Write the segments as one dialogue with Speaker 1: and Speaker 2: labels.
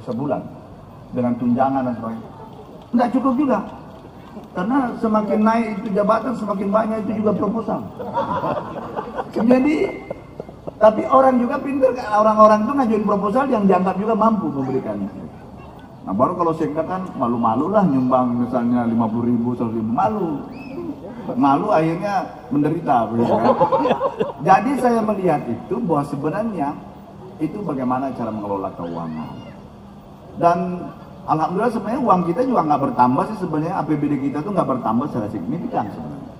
Speaker 1: sebulan dengan tunjangan dan sebagainya. Nggak cukup juga, karena semakin naik itu jabatan semakin banyak itu juga proposal. Jadi tapi orang juga pintar, orang-orang itu ngajuin proposal yang dianggap juga mampu memberikannya. Nah baru kalau sekda kan malu-malu lah nyumbang misalnya 50.000, 100.000, malu akhirnya menderita begitu kan. Jadi saya melihat itu bahwa sebenarnya itu bagaimana cara mengelola keuangan. Dan alhamdulillah sebenarnya uang kita juga nggak bertambah sih, sebenarnya APBD kita tuh nggak bertambah secara signifikan sebenarnya.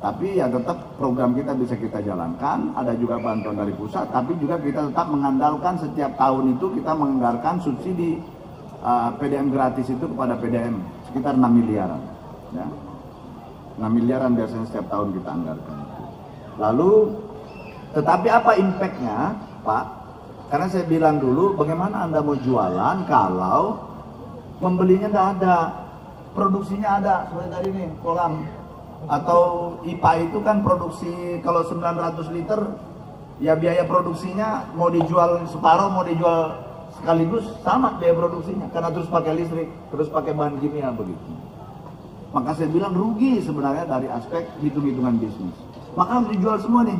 Speaker 1: Tapi ya tetap program kita bisa kita jalankan, ada juga bantuan dari pusat, tapi juga kita tetap mengandalkan setiap tahun itu kita menganggarkan subsidi PDM gratis itu kepada PDM sekitar 6 miliaran. Ya. 6 miliaran biasanya setiap tahun kita anggarkan. Lalu, tetapi apa impactnya Pak? Karena saya bilang dulu, bagaimana Anda mau jualan kalau membelinya nggak ada, produksinya ada, seperti tadi nih, kolam. Atau IPA itu kan produksi kalau 900 liter ya biaya produksinya mau dijual separuh mau dijual sekaligus sama biaya produksinya, karena terus pakai listrik, terus pakai bahan kimia begitu. Maka saya bilang rugi sebenarnya dari aspek hitung-hitungan bisnis. Maka harus dijual semua nih.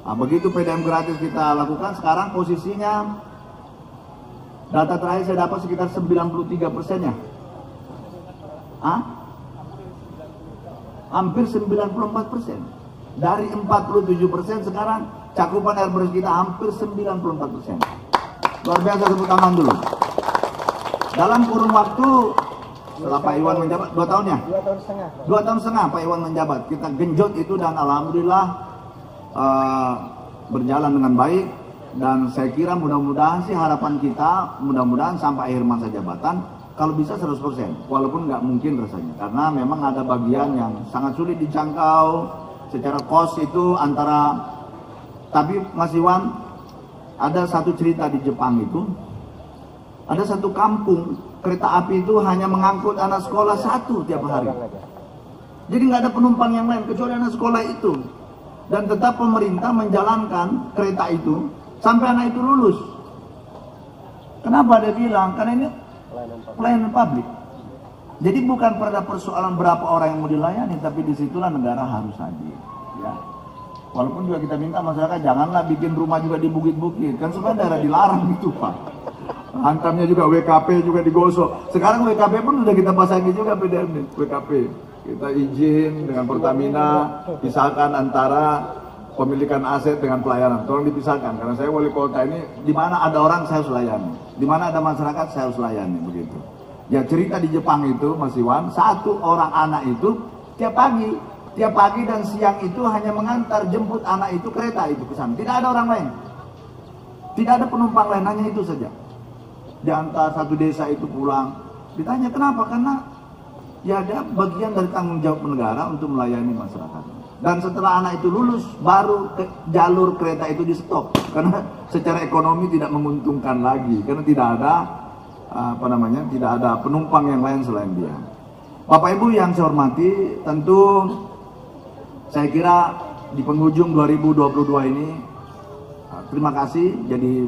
Speaker 1: Nah, begitu PDM gratis kita lakukan, sekarang posisinya data terakhir saya dapat sekitar 93% ya. Hampir 94%. Dari 47% sekarang cakupan air bersih kita hampir 94%. Luar biasa, tepuk tangan dulu. Dalam kurun waktu setelah Pak Iwan menjabat 2 tahun ya?
Speaker 2: 2 tahun setengah.
Speaker 1: 2 tahun setengah Pak Iwan menjabat. Kita genjot itu dan alhamdulillah berjalan dengan baik. Dan saya kira mudah-mudahan sih harapan kita mudah-mudahan sampai akhir masa jabatan kalau bisa 100%, walaupun nggak mungkin rasanya, karena memang ada bagian yang sangat sulit dijangkau secara cost itu antara. Tapi Mas Iwan, ada satu cerita di Jepang itu, ada satu kampung kereta api itu hanya mengangkut anak sekolah 1 tiap hari. Jadi nggak ada penumpang yang lain kecuali anak sekolah itu, dan tetap pemerintah menjalankan kereta itu sampai anak itu lulus. Kenapa dia bilang? Karena ini pelayanan publik. Jadi bukan pada persoalan berapa orang yang mau dilayani, tapi disitulah negara harus hadir. Ya. Walaupun juga kita minta masyarakat janganlah bikin rumah juga di bukit-bukit, kan sebenarnya daerah dilarang itu Pak. Hantamnya juga WKP juga digosok. Sekarang WKP pun sudah kita pasangi juga PDM nih, WKP. Kita izin dengan Pertamina pisahkan antara pemilikan aset dengan pelayanan, tolong dipisahkan. Karena saya wali kota ini, di mana ada orang saya harus layani, di mana ada masyarakat saya harus layani begitu. Ya cerita di Jepang itu Mas Iwan, 1 orang anak itu tiap pagi dan siang itu hanya mengantar jemput anak itu kereta itu ke sana. Tidak ada orang lain, tidak ada penumpang lain, hanya itu saja. Diantar satu desa itu pulang. Ditanya kenapa? Karena ya ada bagian dari tanggung jawab negara untuk melayani masyarakat. Dan setelah anak itu lulus, baru jalur kereta itu di stop, karena secara ekonomi tidak menguntungkan lagi, karena tidak ada tidak ada penumpang yang lain selain dia. Bapak Ibu yang saya hormati, tentu saya kira di penghujung 2022 ini terima kasih. Jadi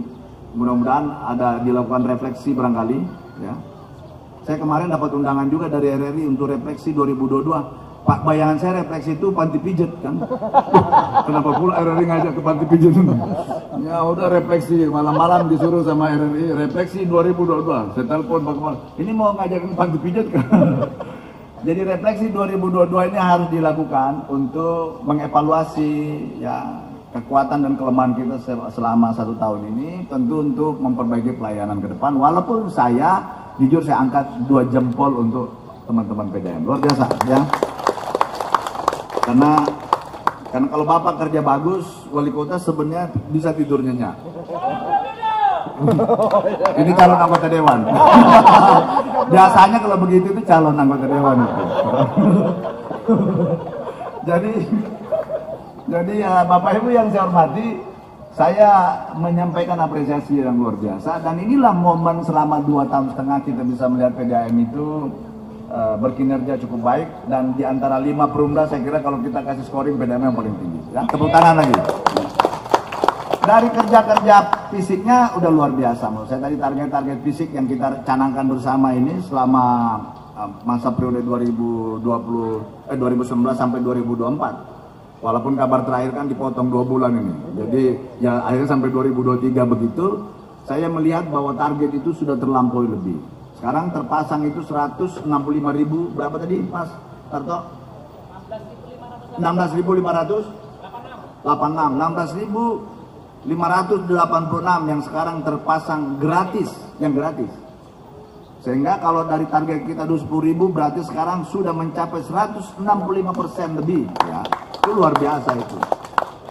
Speaker 1: mudah-mudahan ada dilakukan refleksi barangkali. Ya. Saya kemarin dapat undangan juga dari RRI untuk refleksi 2022. Pak, bayangan saya refleksi itu panti pijat kan. Kenapa pula RRI ngajak ke panti pijat? Ya udah refleksi, malam-malam disuruh sama RRI refleksi 2022. Saya telepon Pak Kepala, ini mau ngajakin panti pijat kan? Jadi refleksi 2022 ini harus dilakukan untuk mengevaluasi ya kekuatan dan kelemahan kita selama 1 tahun ini, tentu untuk memperbaiki pelayanan ke depan. Walaupun saya jujur saya angkat 2 jempol untuk teman-teman PDM, luar biasa ya. Karena kalau Bapak kerja bagus, wali kota sebenarnya bisa tidur nyenyak. Ini calon anggota dewan. Biasanya kalau begitu itu calon anggota dewan itu. Jadi ya Bapak Ibu yang saya hormati, saya menyampaikan apresiasi yang luar biasa. Dan inilah momen selama 2 tahun setengah kita bisa melihat PDAM itu berkinerja cukup baik, dan di antara 5 perumda saya kira kalau kita kasih scoring PDAM yang paling tinggi ya. Tepuk tangan lagi. dari kerja-kerja fisiknya udah luar biasa menurut saya. Tadi target-target fisik yang kita canangkan bersama ini selama masa periode 2019 sampai 2024. Walaupun kabar terakhir kan dipotong 2 bulan ini. Jadi ya akhirnya sampai 2023 begitu. Saya melihat bahwa target itu sudah terlampaui lebih. Sekarang terpasang itu 165.000 berapa tadi Mas Tarto? 16.586 yang sekarang terpasang gratis, yang gratis. Sehingga kalau dari target kita 10.000 berarti sekarang sudah mencapai 165% lebih ya. Itu luar biasa itu.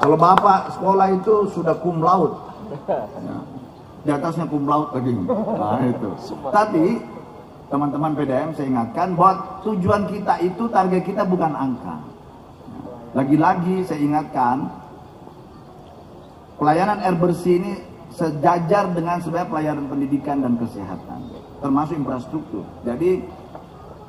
Speaker 1: Kalau Bapak sekolah itu sudah cum laude. Ya. Di atasnya cum laude lagi. Nah, itu. Tapi teman-teman PDM saya ingatkan bahwa tujuan kita itu, target kita bukan angka. Lagi-lagi saya ingatkan, pelayanan air bersih ini sejajar dengan sebenarnya pelayanan pendidikan dan kesehatan, termasuk infrastruktur. Jadi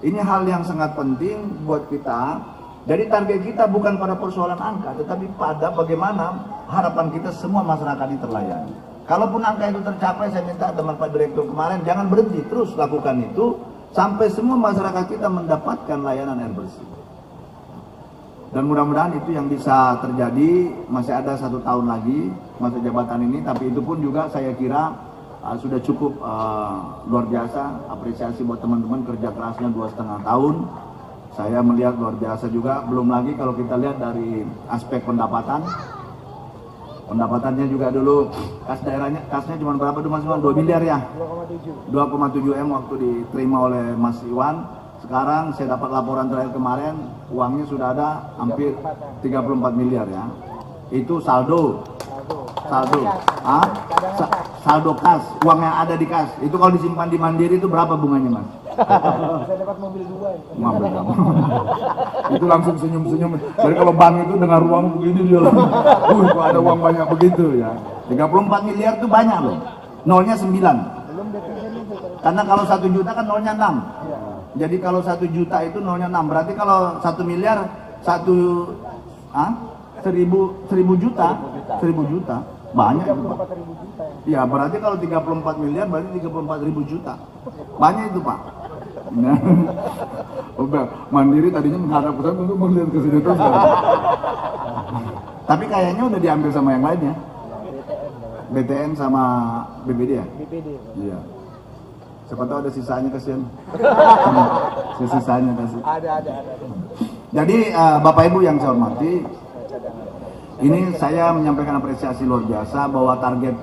Speaker 1: ini hal yang sangat penting buat kita. Jadi target kita bukan pada persoalan angka, tetapi pada bagaimana harapan kita semua masyarakat ini terlayani. Kalaupun angka itu tercapai, saya minta teman Pak Direktur kemarin jangan berhenti, terus lakukan itu sampai semua masyarakat kita mendapatkan layanan air bersih. Dan mudah-mudahan itu yang bisa terjadi. Masih ada 1 tahun lagi masa jabatan ini, tapi itu pun juga saya kira sudah cukup luar biasa. Apresiasi buat teman-teman, kerja kerasnya 2,5 tahun. Saya melihat luar biasa juga. Belum lagi kalau kita lihat dari aspek pendapatan. Pendapatannya juga dulu kas daerahnya, kasnya cuma berapa tuh Mas Iwan? 2 miliar ya? 2,7 M waktu diterima oleh Mas Iwan. Sekarang saya dapat laporan terakhir kemarin, uangnya sudah ada hampir 34 miliar ya. Itu saldo. Saldo kas, uang yang ada di kas. Itu kalau disimpan di Mandiri itu berapa bunganya Mas?
Speaker 2: Saya dapat mobil 2 itu.
Speaker 1: Itu langsung senyum-senyum. Jadi kalau bank itu dengar uang begini dia langsung, kok ada uang banyak begitu ya. 34 miliar itu banyak loh. Nolnya 9.
Speaker 2: Belum definisi itu.
Speaker 1: Karena kalau 1 juta kan nolnya 6.
Speaker 2: Ya.
Speaker 1: Jadi kalau 1 juta itu nolnya 6. Berarti kalau 1 miliar 1.000 juta. Banyak itu Pak. Ya berarti kalau 34 miliar berarti 34.000 juta. Banyak itu Pak. Nah, udah Mandiri tadinya mengharapkan untuk melihat ke sini terus. Tapi kayaknya udah diambil sama yang lainnya. BTN sama BPD ya?
Speaker 2: BPD.
Speaker 1: Iya. Siapa tahu ada sisanya kasihan. Sisanya kasih.
Speaker 2: Ada.
Speaker 1: Jadi Bapak Ibu yang saya hormati, ini saya menyampaikan apresiasi luar biasa bahwa target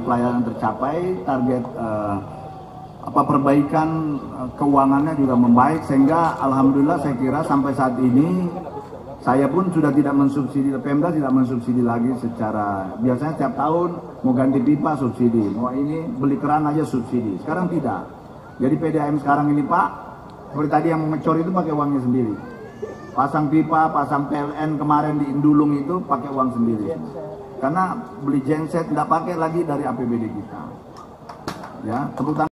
Speaker 1: pelayanan tercapai, target perbaikan keuangannya juga membaik, sehingga alhamdulillah saya kira sampai saat ini saya pun sudah tidak mensubsidi, Pemda tidak mensubsidi lagi secara biasanya setiap tahun mau ganti pipa subsidi, mau ini beli keran aja subsidi. Sekarang tidak. Jadi PDAM sekarang ini Pak, seperti tadi yang mengecor itu pakai uangnya sendiri. Pasang pipa, pasang PLN kemarin di Indulung itu pakai uang sendiri. Karena beli genset tidak pakai lagi dari APBD kita. Ya, tepuk tangan.